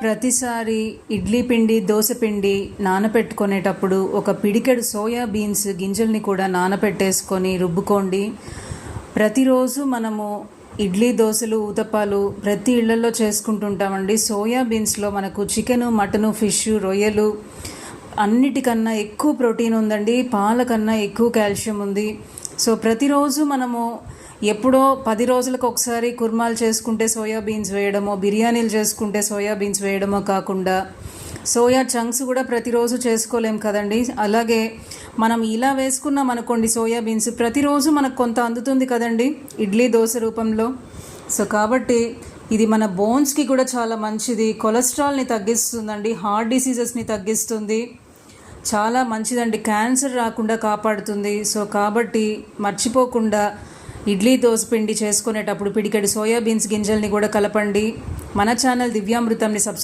ప్రతిసారి ఇడ్లీ పిండి దోశ పిండి నానపెట్టుకునేటప్పుడు ఒక పిడికెడు సోయా బీన్స్ గింజల్ని కూడా నానపెట్టేసుకొని రుబ్బుకోండి. ప్రతిరోజు మనము ఇడ్లీ దోశలు ఊతప్పాలు ప్రతి ఇళ్లలో చేసుకుంటుంటామండి. సోయా బీన్స్లో మనకు చికెను మటను ఫిష్ రొయ్యలు అన్నిటికన్నా ఎక్కువ ప్రోటీన్ ఉందండి. పాల కన్నా ఎక్కువ కాల్షియం ఉంది. సో ప్రతిరోజు మనము ఎప్పుడో 10 రోజులకు ఒకసారి కుర్మాలు చేసుకుంటే సోయా బీన్స్ వేయడమో, బిర్యానీలు చేసుకుంటే సోయా బీన్స్ వేయడమో కాకుండా సోయా చంక్స్ కూడా ప్రతిరోజు చేసుకోలేం కదండి. అలాగే మనం ఇలా వేసుకున్నాం అనుకోండి సోయా బీన్స్ ప్రతిరోజు మనకు కొంత అందుతుంది కదండి ఇడ్లీ దోశ రూపంలో. సో కాబట్టి ఇది మన బోన్స్కి కూడా చాలా మంచిది. కొలెస్ట్రాల్ని తగ్గిస్తుందండి, హార్ట్ డిసీజెస్ని తగ్గిస్తుంది, చాలా మంచిదండి, క్యాన్సర్ రాకుండా కాపాడుతుంది. సో కాబట్టి మర్చిపోకుండా ఇడ్లీ దోశ పిండి చేసుకునేటప్పుడు పిడికెడు సోయాబీన్స్ గింజల్ని కూడా కలపండి. మన ఛానల్ దివ్యామృతంని సబ్స్క్రైబ్